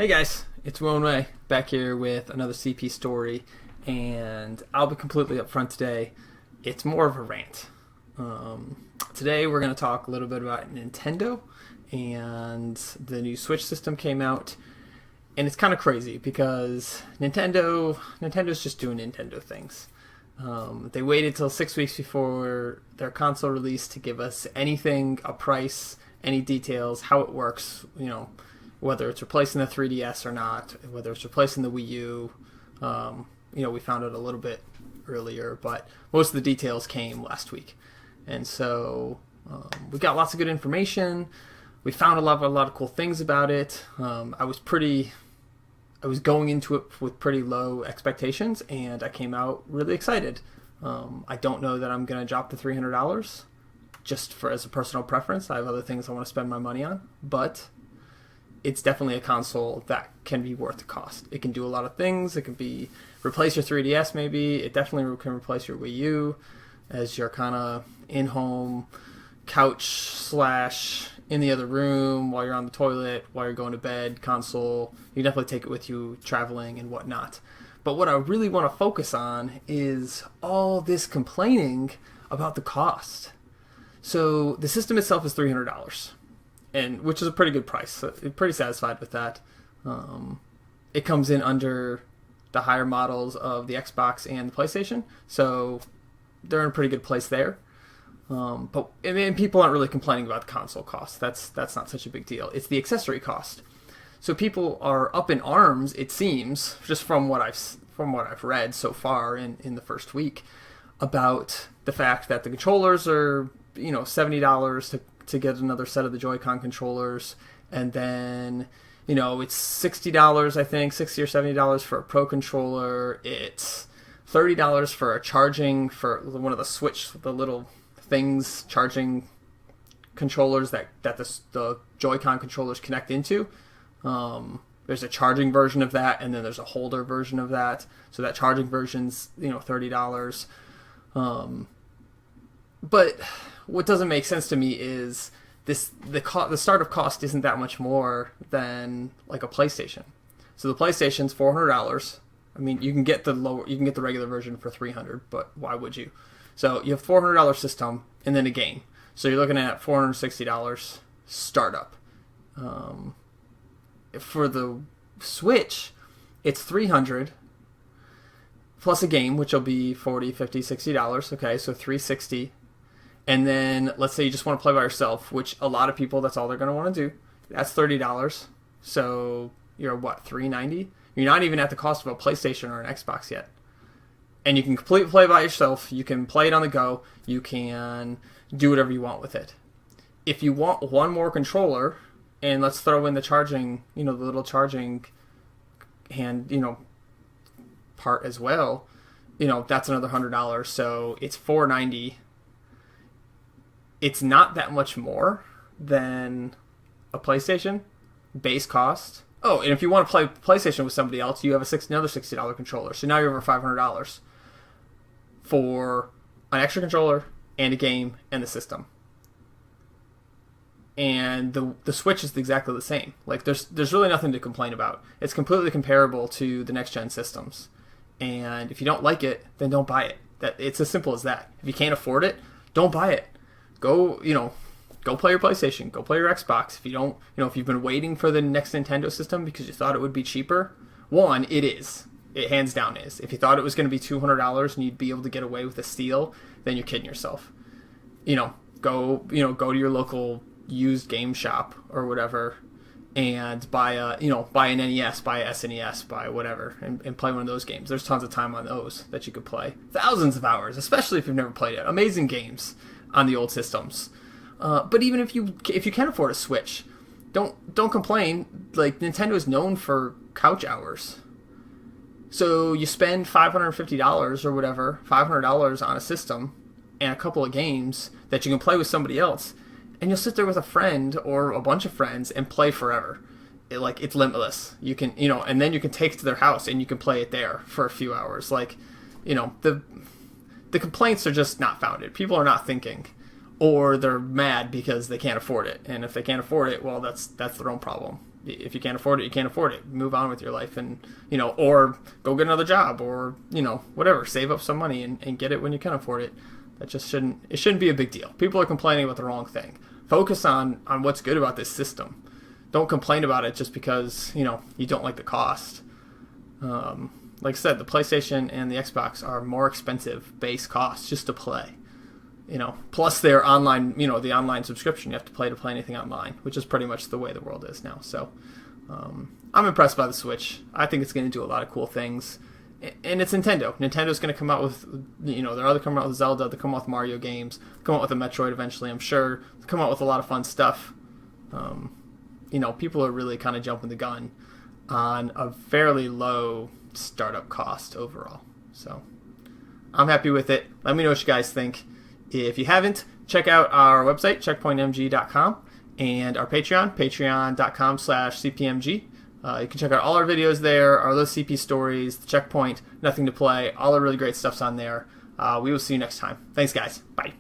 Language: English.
Hey guys, it's Will and Ray back here with another CP story, and I'll be completely upfront today. It's more of a rant. Today we're going to talk a little bit about Nintendo, and the new Switch system came out, and it's kind of crazy because Nintendo's just doing Nintendo things. They waited till 6 weeks before their console release to give us anything, a price, any details, how it works, whether it's replacing the 3DS or not, whether it's replacing the Wii U. We found out a little bit earlier, but most of the details came last week. And so we got lots of good information. We found a lot of cool things about it. I was going into it with pretty low expectations, and I came out really excited. I don't know that I'm going to drop the $300 just as a personal preference. I have other things I want to spend my money on, but it's definitely a console that can be worth the cost. It can do a lot of things. It can replace your 3DS maybe. It definitely can replace your Wii U as your kind of in-home couch / in the other room while you're on the toilet, while you're going to bed console. You definitely take it with you traveling and whatnot. But what I really want to focus on is all this complaining about the cost. So the system itself is $300. And which is a pretty good price. So I'm pretty satisfied with that. It comes in under the higher models of the Xbox and the PlayStation, so they're in a pretty good place there. But people aren't really complaining about the console cost. That's not such a big deal. It's the accessory cost. So people are up in arms, it seems, just from what I've read so far in the first week, about the fact that the controllers are $70 to get another set of the Joy-Con controllers, and then it's $60, I think, $60 or $70 for a Pro controller. It's $30 for a charging for one of the Switch, the little things, charging controllers that the Joy-Con controllers connect into. There's a charging version of that, and then there's a holder version of that. So that charging version's $30. But what doesn't make sense to me is the startup cost isn't that much more than like a PlayStation. So the PlayStation's $400. I mean, you can get the regular version for $300, but why would you? So you have $400 system and then a game. So you're looking at $460 startup. For the Switch, it's $300 plus a game, which will be $40, $50, $60. Okay, so $360. And then let's say you just want to play by yourself, which a lot of people, that's all they're going to want to do. That's $30. So you're what, $390? You're not even at the cost of a PlayStation or an Xbox yet. And you can completely play by yourself. You can play it on the go. You can do whatever you want with it. If you want one more controller, and let's throw in the charging, the little charging hand, part as well, that's another $100. So it's $490. It's not that much more than a PlayStation base cost. Oh, and if you want to play PlayStation with somebody else, you have another $60 controller. So now you're over $500 for an extra controller and a game and the system. And the Switch is exactly the same. Like there's really nothing to complain about. It's completely comparable to the next gen systems. And if you don't like it, then don't buy it. It's as simple as that. If you can't afford it, don't buy it. Go play your PlayStation. Go play your Xbox. If you don't, if you've been waiting for the next Nintendo system because you thought it would be cheaper, one, it is. It hands down is. If you thought it was going to be $200 and you'd be able to get away with a steal, then you're kidding yourself. Go to your local used game shop or whatever and buy an NES, buy a SNES, buy whatever, and play one of those games. There's tons of time on those that you could play. Thousands of hours, especially if you've never played it. Amazing games on the old systems. But even if you can afford a Switch, don't complain. Like, Nintendo is known for couch hours. So you spend $550 or whatever, $500 on a system and a couple of games that you can play with somebody else, and you'll sit there with a friend or a bunch of friends and play forever. It's limitless. You can, and then you can take it to their house and you can play it there for a few hours. The complaints are just not founded. People are not thinking, or they're mad because they can't afford it. And if they can't afford it, well, that's their own problem. If you can't afford it, you can't afford it. Move on with your life, and or go get another job, or whatever. Save up some money and get it when you can afford it. That just shouldn't be a big deal. People are complaining about the wrong thing. Focus on what's good about this system. Don't complain about it just because you don't like the cost. Like I said, the PlayStation and the Xbox are more expensive base costs just to play. Plus their online, the online subscription you have to play anything online, which is pretty much the way the world is now. So I'm impressed by the Switch. I think it's going to do a lot of cool things. And it's Nintendo. Nintendo's going to come out with, they're either coming out with Zelda, they'll come out with Mario games, come out with a Metroid eventually, I'm sure. They'll come out with a lot of fun stuff. People are really kind of jumping the gun on a fairly low startup cost overall. So I'm happy with it. Let me know what you guys think. If you haven't, check out our website, checkpointmg.com, and our Patreon, patreon.com/cpmg. You can check out all our videos there, our little CP stories, the checkpoint, nothing to play, all the really great stuff's on there. We will see you next time. Thanks, guys. Bye.